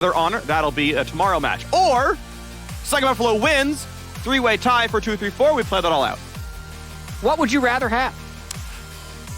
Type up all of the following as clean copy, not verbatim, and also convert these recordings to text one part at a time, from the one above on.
their honor. That'll be a tomorrow match. Or Saigon Buffalo wins, 3-way tie for 2-3-4. We play that all out. What would you rather have?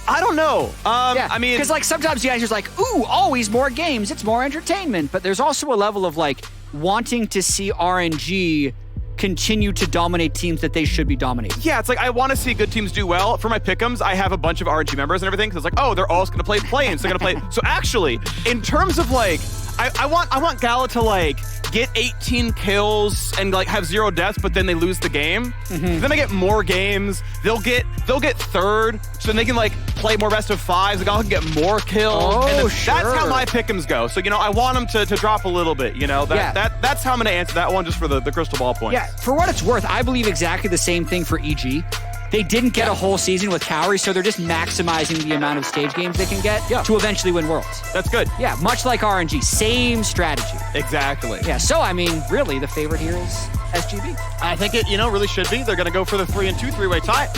I don't know. Yeah, I mean, because like sometimes the answer's like, ooh, always more games. It's more entertainment. But there's also a level of like wanting to see RNG continue to dominate teams that they should be dominating. yeah, it's like I want to see good teams do well. For my pick'ems, I have a bunch of RNG members and everything. So it's like, oh, they're all going to play planes. They're going to play. So actually, in terms of like, I want Gala to like get 18 kills and like have 0 deaths, but then they lose the game. Then they get more games. They'll get third, so then they can like play more best of 5s. Gala can get more kills. Oh, and then sure. That's how my pick'ems go. So you know, I want them to drop a little bit. You know, that's how I'm gonna answer that one, just for the crystal ball points. Yeah, for what it's worth, I believe exactly the same thing for EG. They didn't get a whole season with Cowrie, so they're just maximizing the amount of stage games they can get to eventually win Worlds. That's good. Yeah, much like RNG, same strategy. Exactly. Yeah, so I mean, really, the favorite here is SGB. I think it, really should be. They're going to go for the 3-2 3-way tie.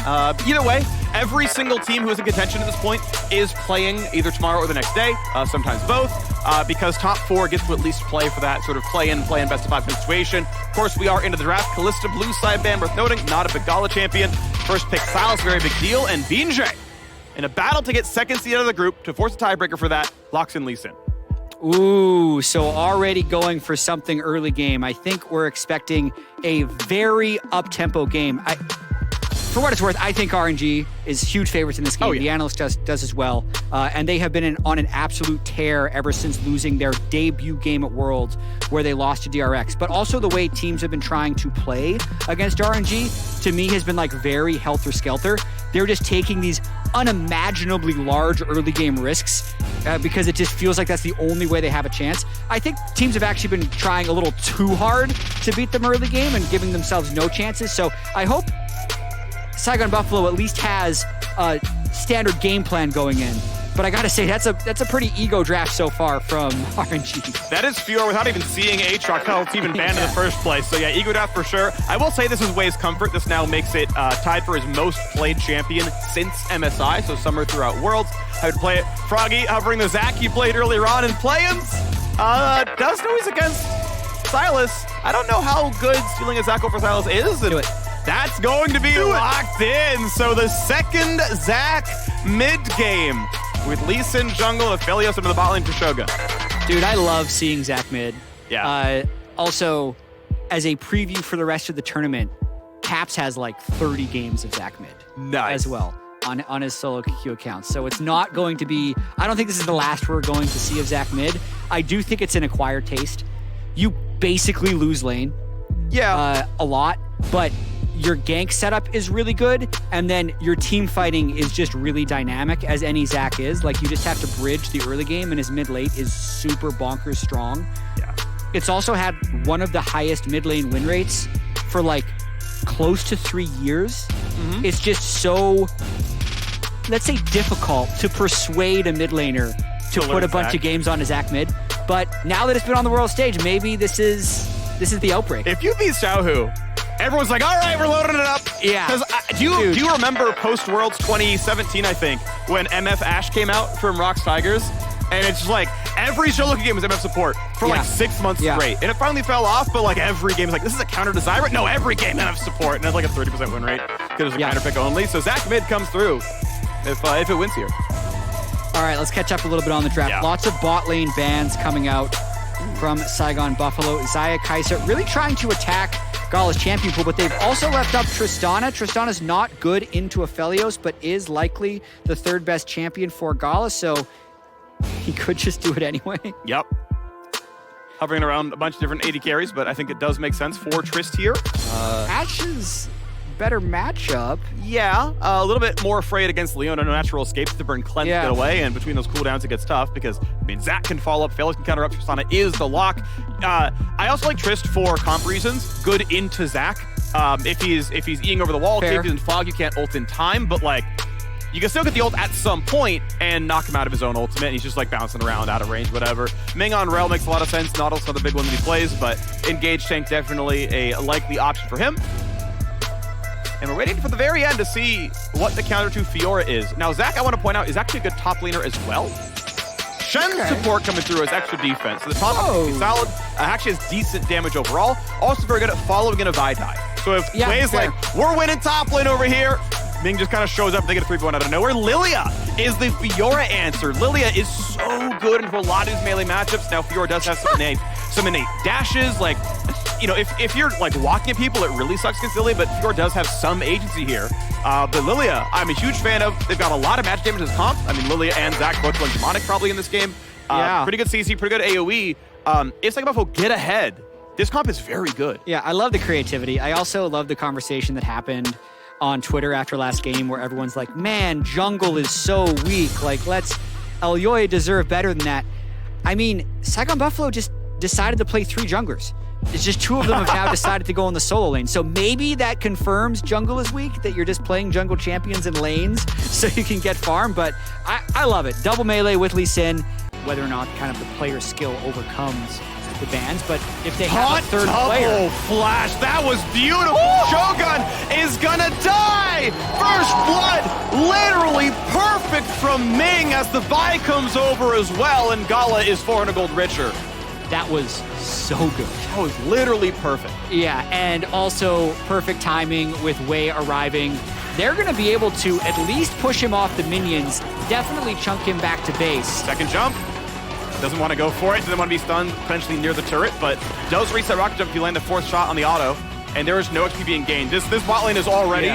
Either way, every single team who is in contention at this point is playing either tomorrow or the next day, sometimes both, because top 4 gets to at least play for that sort of play-in best of 5 situation. Of course, we are into the draft. Callista, blue side band worth noting, not a big Gala champion. First pick, Silas, very big deal, and BJ in a battle to get second seed out of the group to force a tiebreaker for that, locks in Lee Sin. Ooh, so already going for something early game. I think we're expecting a very up-tempo game. For what it's worth, I think RNG is huge favorites in this game. Oh, yeah. The analyst does as well. And they have been on an absolute tear ever since losing their debut game at Worlds, where they lost to DRX. But also the way teams have been trying to play against RNG, to me, has been like very helter-skelter. They're just taking these unimaginably large early game risks because it just feels like that's the only way they have a chance. I think teams have actually been trying a little too hard to beat them early game and giving themselves no chances. So I hope Saigon Buffalo at least has a standard game plan going in. But I gotta say, that's a pretty ego draft so far from RNG. That is Fior without even seeing Aatrox, how it's even banned in the first place. So yeah, ego draft for sure. I will say this is Wei's comfort. This now makes it tied for his most played champion since MSI, so summer throughout Worlds. I would play it. Froggy hovering the Zach he played earlier on in play-ins. Does know he's against Silas. I don't know how good stealing a Zach over Silas is. Do it. That's going to be locked in. So the second Zach mid-game with Lee Sin jungle and Aphelios into the bot lane for Shogun. Dude, I love seeing Zach mid. Yeah. Also, as a preview for the rest of the tournament, Caps has like 30 games of Zach mid as well on his solo Q account. So it's not going to be, I don't think this is the last we're going to see of Zach mid. I do think it's an acquired taste. You basically lose lane a lot, but your gank setup is really good, and then your team fighting is just really dynamic, as any Zach is. Like, you just have to bridge the early game, and his mid-late is super bonkers strong. Yeah. It's also had one of the highest mid-lane win rates for, like, close to 3 years. It's just so, let's say, difficult to persuade a mid laner to put a bunch of games on a Zach mid. But now that it's been on the world stage, maybe this is the outbreak. If you beat Xiaohu, everyone's like, all right, we're loading it up. Yeah. Because do you remember post-Worlds 2017, I think, when MF Ashe came out from Rocks Tigers? And it's just like, every solo game was MF support for like 6 months straight. And it finally fell off, but like every game is like, this is a counter to Zyra? No, every game MF support. And that's like a 30% win rate because it's a counter pick only. So Zach mid comes through if it wins here. All right, let's catch up a little bit on the draft. Yeah. Lots of bot lane bans coming out from Saigon Buffalo. Xayah Kai'Sa really trying to attack Gala's champion pool, but they've also left up Tristana. Tristana's not good into Aphelios, but is likely the third best champion for Gala, so he could just do it anyway. Yep. Hovering around a bunch of different AD carries, but I think it does make sense for Trist here. Ashe's better matchup. Yeah, a little bit more afraid against Leona. No natural escapes to burn cleanse it away, and between those cooldowns it gets tough because, I mean, Zach can follow up, Aphelios can counter up, Tristana is the lock. I also like Trist for comp reasons. Good into Zach. If he's eating over the wall, if he's in fog, you can't ult in time, but like, you can still get the ult at some point and knock him out of his own ultimate. And he's just like bouncing around out of range, whatever. Ming on Rel makes a lot of sense. Nautilus not the big one that he plays, but Engage Tank definitely a likely option for him. And we're waiting for the very end to see what the counter to Fiora is. Now, Zach, I want to point out, is actually a good top laner as well. Shen support coming through as extra defense. So the top is solid, actually has decent damage overall. Also very good at following in a Vi-Die. So if Wei's like, we're winning top lane over here, Ming just kind of shows up, they get a 3v1 out of nowhere. Lilia is the Fiora answer. Lilia is so good in a lot of these melee matchups. Now Fiora does have some innate dashes. Like, you know, if you're like walking at people, it really sucks against Lilia, but Fiora does have some agency here. But Lilia, I'm a huge fan of. They've got a lot of match damage as comp. I mean, Lilia and Zach both run demonic probably in this game. Pretty good CC, pretty good AoE. If Psycho will get ahead, this comp is very good. Yeah, I love the creativity. I also love the conversation that happened on Twitter after last game where everyone's like, man, jungle is so weak. Like, Elyoya deserve better than that. I mean, Saigon Buffalo just decided to play 3 junglers. It's just 2 of them have now decided to go in the solo lane. So maybe that confirms jungle is weak, that you're just playing jungle champions in lanes so you can get farm. But I love it. Double melee with Lee Sin, whether or not kind of the player's skill overcomes the bans, but if they have a third player. Flash, that was beautiful. Shogun is gonna die. First blood, literally perfect from Ming as the buy comes over as well, and Gala is 400 gold richer. That was so good. That was literally perfect. Yeah, and also perfect timing with Wei arriving. They're gonna be able to at least push him off the minions, definitely chunk him back to base. Second jump. Doesn't want to go for it, doesn't want to be stunned potentially near the turret, but does reset rocket jump if you land the 4th shot on the auto, and there is no XP being gained. This bot lane is already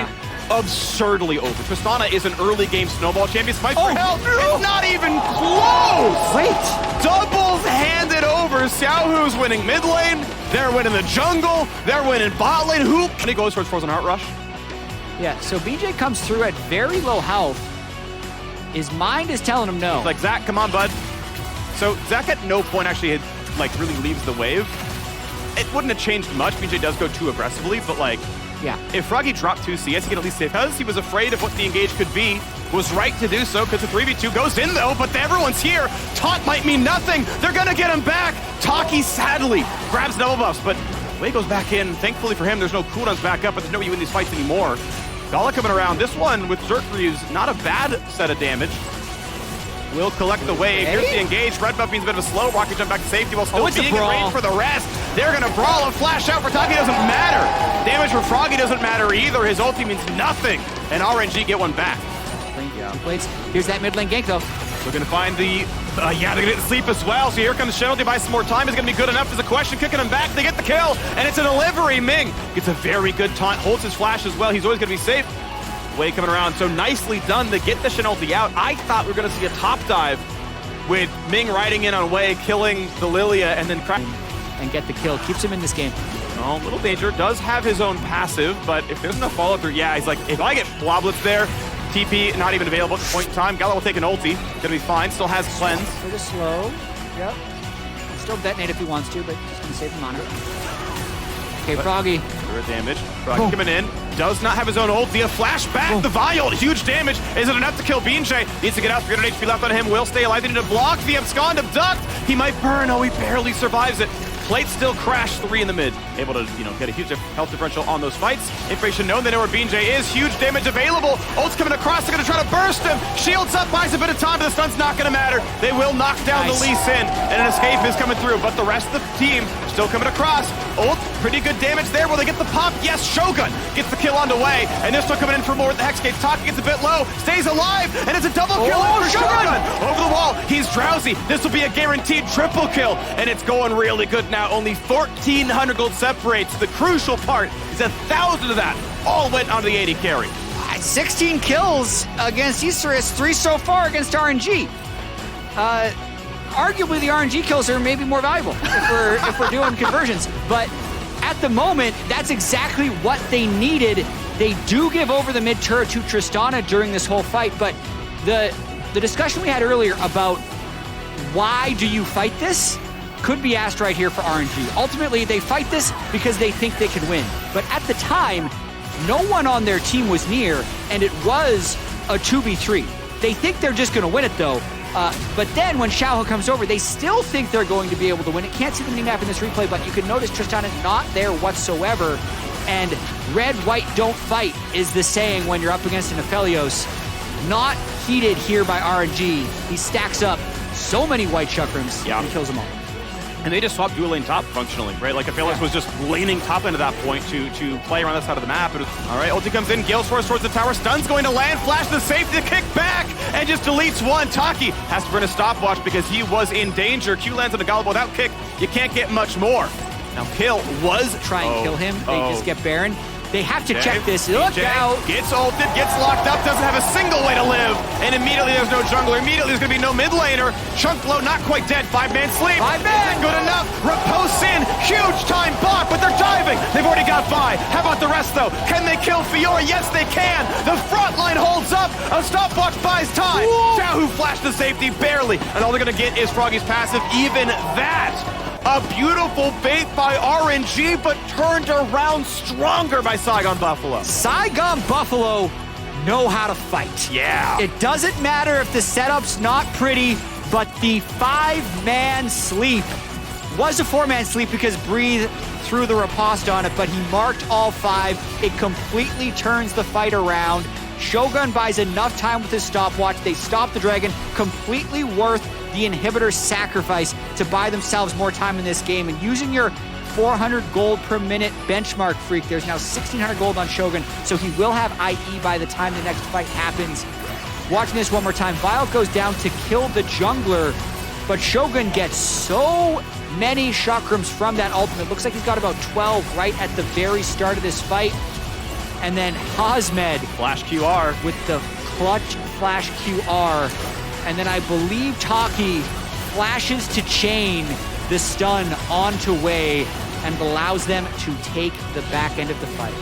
absurdly over. Tristana is an early game snowball champion. Fight for help. It's not even close. Wait. Doubles handed over. Xiaohu's winning mid lane. They're winning the jungle. They're winning bot lane. Who? And he goes towards Frozen Heart Rush. Yeah, so BJ comes through at very low health. His mind is telling him no. It's like, Zach, come on, bud. So Zach at no point actually like really leaves the wave. It wouldn't have changed much. BJ does go too aggressively, but like, if Froggy dropped 2 CS, he could at least save because he was afraid of what the engage could be. Was right to do so because the 3v2 goes in though, but everyone's here. Taunt might mean nothing. They're gonna get him back. Taki sadly grabs double buffs, but Wei goes back in. Thankfully for him, there's no cooldowns back up, but there's no way you win these fights anymore. Gala coming around. This one with Xerxes, not a bad set of damage. Will collect the wave. Here's the engage. Red buff means a bit of a slow rocket jump back to safety while still being in range for the rest. They're going to brawl. A flash out for Taki doesn't matter. Damage for Froggy doesn't matter either. His ulti means nothing. And RNG get one back. Here's that mid lane gank though. We're going to find the... they're going to get sleep as well. So here comes Shuttle. They buy some more time. Is going to be good enough as a question. Kicking him back. They get the kill. And it's a delivery. Ming gets a very good taunt. Holds his flash as well. He's always going to be safe. Wei coming around, so nicely done to get the Shen ulti out. I thought we were going to see a top dive with Ming riding in on Wei, killing the Lilia, and then and get the kill. Keeps him in this game. Oh, little danger. Does have his own passive, but if there's enough follow through, he's like, if I get Bloblets there, TP not even available at the point in time. Gala will take an ulti. Gonna be fine. Still has cleanse. For the slow. Yep. Still detonate if he wants to, but just gonna save the mana. Okay, Froggy. Damage. Froggy coming in. Does not have his own ult. Via flashback. The Viol. Huge damage. Is it enough to kill BJ? Needs to get out. 300 HP left on him. Will stay alive. They need to block the abscond abduct. He might burn. Oh, he barely survives it. Plate still crash 3 in the mid. Able to, get a huge health differential on those fights. Information known. They know where BJ is. Huge damage available. Ult's coming across. They're going to try to burst him. Shields up. Buys a bit of time, but the stun's not going to matter. They will knock down the Lee Sin, and an escape is coming through. But the rest of the team still coming across. Ult, pretty good damage there. Will they get the pop? Yes, Shogun gets the kill on the way. And this one coming in for more with the Hexcade. Taki gets a bit low. Stays alive, and it's a double kill for Shogun. Over the wall. He's drowsy. This will be a guaranteed triple kill, and it's going really good now. Only 1,400 gold separates. The crucial part is 1,000 of that all went onto the 80 carry. 16 kills against Easterus, 3 so far against RNG. Arguably the RNG kills are maybe more valuable if we're doing conversions. But at the moment, that's exactly what they needed. They do give over the mid turret to Tristana during this whole fight, but the discussion we had earlier about why do you fight this could be asked right here for RNG. Ultimately, they fight this because they think they can win. But at the time, no one on their team was near, and it was a 2v3. They think they're just going to win it, though. But then when Xiaohu comes over, they still think they're going to be able to win it. Can't see the map in this replay, but you can notice Tristan is not there whatsoever. And red, white, don't fight is the saying when you're up against an Aphelios. Not heated here by RNG. He stacks up so many white chakrams, and kills them all. And they just swapped dual lane top functionally, right? Like, Felix was just laning top into that point to play around that side of the map. All right, ulti comes in, Gale's Force towards the tower, stun's going to land, flash the safety, kick back, and just deletes one. Taki has to burn a stopwatch because he was in danger. Q lands on the Gala, without kick, you can't get much more. Now, Kill was... Try and kill him, they just get Baron. They have to check this. Look out! Gets ulted, gets locked up, doesn't have a single way to live. And immediately there's no jungler. Immediately there's going to be no mid laner. Chunklow not quite dead. 5-man sleep. 5-man! Good enough. Riposte in. Huge time block, but they're diving. They've already got Vi. How about the rest, though? Can they kill Fiora? Yes, they can. The front line holds up. A stopwatch buys time. Xiaohu flashed the safety barely. And all they're going to get is Froggy's passive. Even that. A beautiful bait by RNG, but turned around stronger by Saigon Buffalo. Saigon Buffalo know how to fight. Yeah. It doesn't matter if the setup's not pretty, but the 5-man sleep was a 4-man sleep because Breathe threw the riposte on it, but he marked all 5. It completely turns the fight around. Shogun buys enough time with his stopwatch. They stop the dragon, completely worth the inhibitor sacrifice to buy themselves more time in this game. And using your 400 gold per minute benchmark, Freak, there's now 1,600 gold on Shogun, so he will have IE by the time the next fight happens. Watching this one more time, Vile goes down to kill the jungler, but Shogun gets so many chakrams from that ultimate. Looks like he's got about 12 right at the very start of this fight. And then Hasmed flash QR with the clutch flash QR. And then I believe Taki flashes to chain the stun onto Wei and allows them to take the back end of the fight.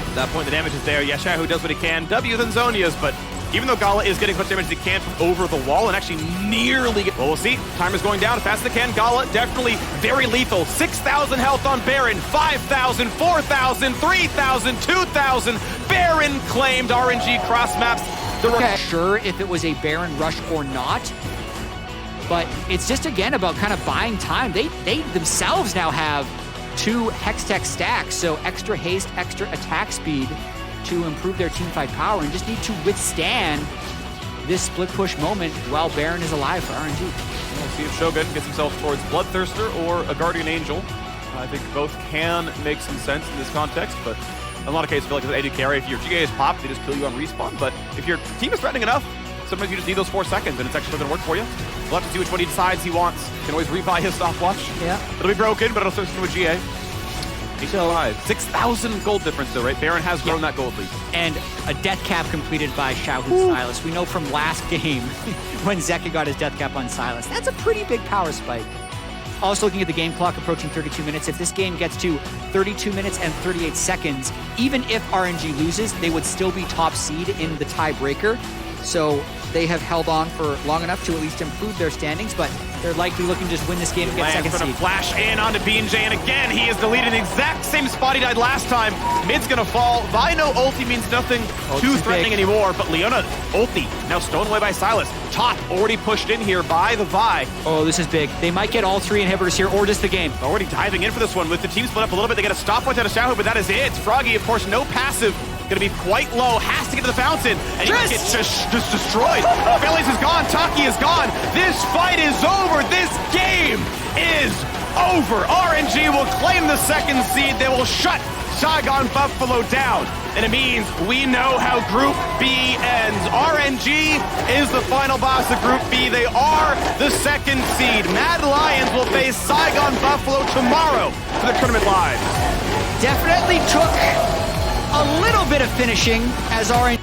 At that point, the damage is there. Xiaohu does what he can. W than Zhonya's, but even though Gala is getting as much damage as he can from over the wall and actually nearly get... Well, we'll see. Timer's going down as fast as they can. Gala definitely very lethal. 6,000 health on Baron. 5,000, 4,000, 3,000, 2,000. Baron claimed. RNG cross maps. Okay. Sure if it was a Baron rush or not, but it's just, again, about kind of buying time. They themselves now have 2 Hextech stacks, so extra haste, extra attack speed to improve their teamfight power, and just need to withstand this split push moment while Baron is alive for RNG. We'll see if Shogun gets himself towards Bloodthirster or a Guardian Angel. I think both can make some sense in this context, but in a lot of cases, I feel like as AD carry, if your GA is popped, they just kill you on respawn. But if your team is threatening enough, sometimes you just need those 4 seconds, and it's actually going to work for you. We'll have to see which one he decides he wants. You can always rebuy his stopwatch. Yeah. It'll be broken, but it'll start into a GA. 6,000 gold difference though, right? Baron has grown that gold lead. And a death cap completed by Xiaohu Silas. We know from last game when Zeka got his death cap on Silas. That's a pretty big power spike. Also looking at the game clock approaching 32 minutes. If this game gets to 32 minutes and 38 seconds, even if RNG loses, they would still be top seed in the tiebreaker. So they have held on for long enough to at least improve their standings, but they're likely looking to just win this game and get second seed. Flash in onto BNJ, and again, he is deleted in the exact same spot he died last time. Mid's gonna fall. Vino ulti means nothing too threatening anymore, but Leona ulti now stolen away by Silas. Top already pushed in here by the Vi. Oh, this is big. They might get all 3 inhibitors here, or just the game. Already diving in for this one with the team split up a little bit. They get a stopwatch out of Xiaohu, but that is it. Froggy, of course, no passive. Gonna be quite low, has to get to the fountain, and he gets just destroyed. Phillies is gone, Taki is gone. This fight is over, this game is over. RNG will claim the second seed, they will shut Saigon Buffalo down. And it means we know how Group B ends. RNG is the final boss of Group B. They are the second seed. Mad Lions will face Saigon Buffalo tomorrow for the tournament live. Definitely took a little bit of finishing as RNG